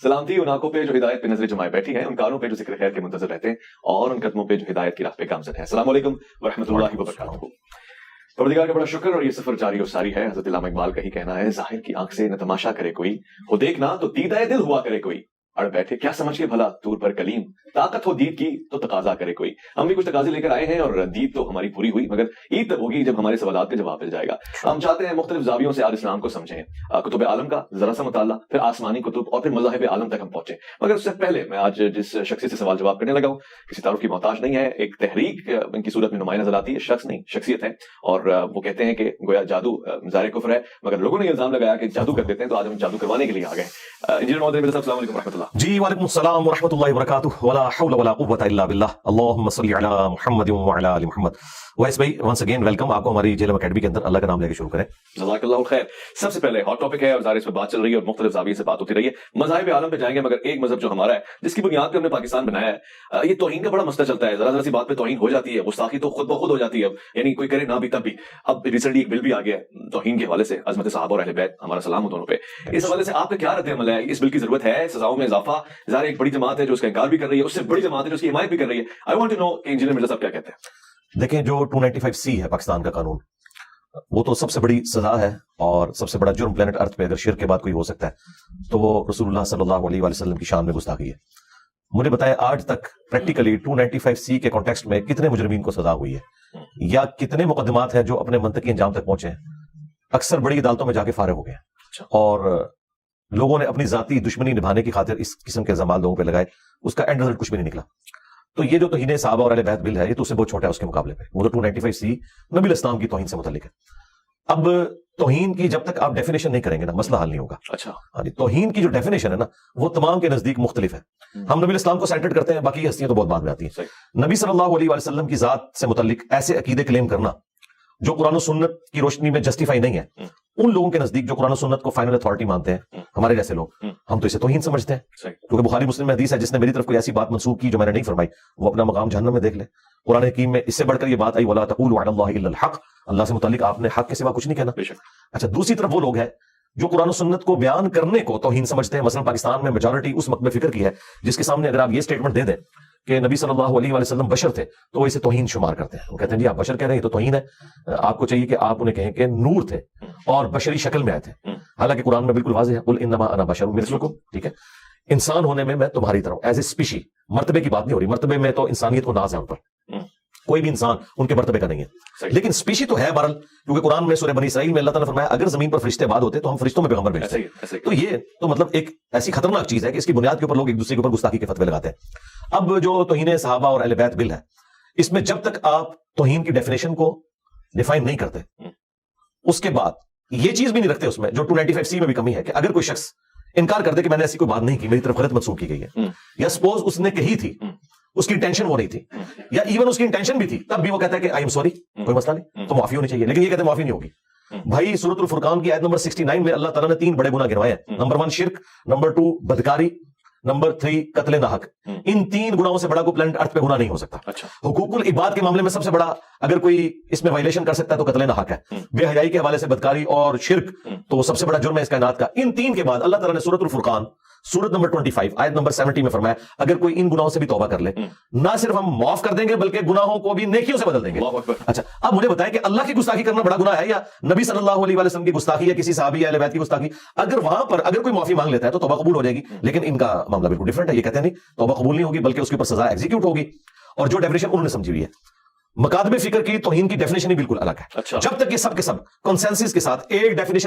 सलामती उन आंखों पे जो हिदायत पे नजरें जमाए बैठी हैं, उन कानों पे जो जिक्र खैर के मुंतज़िर रहते हैं, और उन कदमों पे जो हिदायत की राह पे गामज़द है। अस्सलाम वालेकुम व रहमतुल्लाहि व बरकातुहू। परवरदिगार का बड़ा शुक्र और ये सफर जारी और सारी है। हज़रत इल्लामा इकबाल का ही कहना है, ज़ाहिर की आंख से न तमाशा करे कोई, हो देखना तो दीदाए दिल हुआ करे कोई, अड़ बैठे क्या समझ के भला दूर पर कलीम, ताकत हो दीद की तो तकाजा करे कोई। हम भी कुछ तकाजे लेकर आए हैं और दीद तो हमारी पूरी हुई, मगर ईद तब होगी जब हमारे सवालात का जवाब मिल जाएगा। हम चाहते हैं मुख्तलिफ ज़ावियों से आज इस्लाम को समझें, कुतुब आलम का जरा सा मुताला, फिर आसमानी कुतुब और फिर मज़ाहिब आलम तक हम पहुंचे। मगर उससे पहले मैं आज जिस शख्सी से सवाल जवाब करने लगा हूँ, किसी तारुफ की मोहताज नहीं है, एक तहरीक इनकी सूरत में नुमाया नजर आती है, शख्स नहीं शख्सियत है। और वो कहते हैं कि गोया जादू ज़ाहिर कुफ्र है, मगर लोगों ने इल्जाम लगाया कि जादू कर देते हैं, तो आज हम जादू करवाने के लिए आ गए। इंजीनियर महोदय मेरे साथ अस्सलाम वालेकुम रहमतुल्लाह। जी वालेकुम अस्सलाम व रहमतुल्लाहि व बरकातुहू, वला हौला वला कुव्वता इल्ला बिल्लाह, अल्लाहुम्मा सल्लि अला मुहम्मद व अला आलि मुहम्मद। वैस भाई वंस अगेन वेलकम आपको हमारी जेलम अकेडमी के अंदर। अल्लाह का नाम लेके शुरू करें। जज़ाकल्लाहु खैर। सबसे पहले हॉट टॉपिक है और ज़ाहिर इस पर बात चल रही है और मुख्तलिफ ज़ाविये से बात होती रही है। मज़ाहिब आलम पे जाएंगे, मगर एक मजहब जो हमारा है, जिसकी बुनियाद पे हमने पाकिस्तान बनाया है, ये तौहीन का बड़ा मसला चलता है। जरा सी बात पे तौहीन हो जाती है, गुस्ताखी तो खुद ब खुद हो जाती है, यानी कोई करे ना भी तब भी। अब रिसेंटली एक बिल भी आ गया है तौहीन के हवाले से, अज़मत सहाबा और अहले बैत, हमारा सलाम हो दोनों पे। इस हवाले से आपका क्या रद्द अमल है? इस बिल की जरूरत है? सजाओं में इजाफा? ज़ाहिर एक बड़ी जमात है जो उसका इनकार भी कर रही है, उससे बड़ी जमात है जो उसकी हिमायत भी कर रही है। I want to know engineer Mirza sahab क्या कहते हैं। देखें, जो 295C है पाकिस्तान का कानून, वो तो सबसे बड़ी सजा है और सबसे बड़ा जुर्म प्लेनेट अर्थ पे अगर शिर्क के बाद कोई हो सकता है तो वो रसूलुल्लाह सल्लल्लाहु अलैहि वसल्लम की शान में गुस्ताखी है। मुझे बताएं आज तक प्रैक्टिकली 295C के कॉन्टेक्स्ट में कितने मुजरिमीन को सजा हुई है, या कितने मुकदमात हैं जो अपने मंतकी अंजाम तक पहुंचे हैं। अक्सर बड़ी अदालतों में जाके फारिग हो गए और लोगों ने अपनी जाती दुश्मनी निभाने की खातिर इस किस्म के इल्जामात लोगों पे लगाए, उसका एंड रिजल्ट कुछ भी नहीं निकला। तो ये जो तौहीन सहाबा और अहले बैत बिल है, ये तो उससे बहुत छोटा है उसके मुकाबले पे। वो तो 295C नबी इस्लाम की तौहीन से मुतल्लिक है। अब तौहीन की जब तक आप डेफिनेशन नहीं करेंगे ना, मसला हल नहीं होगा। अच्छा, हाँ जी, तौहीन की जो डेफिनेशन है ना, वो तमाम के नजदीक मुख्तलिफ है। हम नबी इस्लाम को सेंटर्ड करते हैं, बाकी हस्तियां तो बहुत बाद में आती हैं। नबी सल्लल्लाहु अलैहि वसल्लम की जात से मुतल्लिक ऐसे अकीदे क्लेम करना जो कुरान और सुन्नत की रोशनी में जस्टिफाई नहीं है, उन लोगों के नजदीक जो कुरान और सुन्नत को फाइनल अथॉरिटी मानते हैं, हमारे जैसे लोग, हम तो इसे तौहीन समझते हैं। क्योंकि बुखारी मुस्लिम में हदीस है, जिसने मेरी तरफ कोई ऐसी बात मंसूब की जो मैंने नहीं फरमाई, वो अपना मकाम जहन्नम में देख ले। कुरान हकीम में इससे बढ़कर ये बात आई, वला तक़ूलू अलल्लाहि इल्लल हक़, अल्लाह से मुतल्लिक आपने हक के सिवा कुछ नहीं कहना। अच्छा, दूसरी तरफ वो लोग हैं जो कुरान और सुन्नत को बयान करने को तौहीन समझते हैं। मसलन पाकिस्तान में मेजॉरिटी उस मकबे फिक्र की है जिसके सामने अगर आप ये स्टेटमेंट दे दें कि नबी सल्लल्लाहु अलैहि वसल्लम बशर थे, तो वो इसे तौहीन शुमार करते हैं। वो कहते हैं जी आप बशर कह रहे हैं, तो तौहीन है। आपको चाहिए कि आप उन्हें कहें कि नूर थे और बशरी शक्ल में आए थे। हालांकि कुरान में बिल्कुल वाज़ेह है, कुल इन्नमा अना बशरुम मिस्लुकुम, ठीक है, इंसान होने में मैं तुम्हारी तरह, एज ए स्पीशी। मर्तबे की बात नहीं हो रही, मर्तबे में तो इंसानियत को नाज है उन पर, कोई भी इंसान उनके मर्तबे का नहीं है, लेकिन स्पीशी तो है बहरहाल। क्योंकि कुरान में सूरह बनी इसराइल में अल्लाह ताला ने फरमाया, अगर जमीन पर फरिश्ते बाद होते तो हम फरिश्तों में पैगंबर भेजते हैं। तो ये तो मतलब एक ऐसी खतरनाक चीज है कि इसकी बुनियाद के ऊपर लोग एक दूसरे के ऊपर गुस्ताखी के फतवे लगाते हैं। अब जो तौहीन सहाबा और अहले बैत बिल है, इसमें जब तक आप तौहीन की डेफिनेशन को डिफाइन नहीं करते, उसके बाद ये चीज भी नहीं रखते उसमें, जो 295C में भी कमी है कि अगर कोई शख्स इनकार कर दे कि मैंने ऐसी कोई बात नहीं की, मेरी तरफ गलत मंसूब की गई है, या सपोज उसने कही थी, उसकी इंटेंशन वो नहीं थी, या इवन उसकी इंटेंशन भी थी, तब भी वो कहता है कि आई एम सॉरी, कोई मसला नहीं, तो माफी होनी चाहिए। लेकिन ये कहते हैं माफी नहीं होगी। भाई सूरतुल फुरकान की आयत नंबर 69 में अल्लाह ताला ने 3 बड़े गुनाह गिनवाए हैं। नंबर 1 शिर्क, नंबर 2 बदकारी, नंबर 3 कत्ले नाहक। इन 3 गुनाहों से बड़ा कोई प्लेनेट अर्थ पे गुनाह नहीं हो सकता। अच्छा, हुकूकुल इबाद के मामले में सबसे बड़ा अगर कोई इसमें वायलेशन कर सकता है तो कत्ले नाहक है। बेहयाई के हवाले से बदकारी और शिर्क, तो सबसे बड़ा जुर्म है इस कायनात का। इन 3 के बाद अल्लाह ताला ने सूरतुल फुरकान सूरत नंबर 25 आयत नंबर 70 में फरमाया, अगर कोई इन गुनाहों से भी तौबा कर ले, ना सिर्फ हम माफ कर देंगे बल्कि गुनाहों को भी नेकियों से बदल देंगे। अच्छा, अब मुझे बताएं कि अल्लाह की गुस्ताखी करना बड़ा गुनाह है, या नबी सल्लल्लाहु अलैहि वसल्लम की गुस्ताखी, या किसी सहाबी या अहले बैत की गुस्ताखी? अगर वहां पर अगर कोई माफी मांग लेता है तो तौबा कबूल हो जाएगी, लेकिन इनका मामला बिल्कुल डिफरेंट है। ये कहते हैं नहीं, तौबा कबूल नहीं होगी, बल्कि उसके ऊपर सजा एग्जीक्यूट होगी। और जो डेफिनेशन उन्होंने समझी हुई है मकादमे फिक्र की, तौहीन की डेफिनेशन ही बिल्कुल अलग है। अच्छा, जब तक ये सब के सब कंसेंसस के साथ एक डेफिनेशन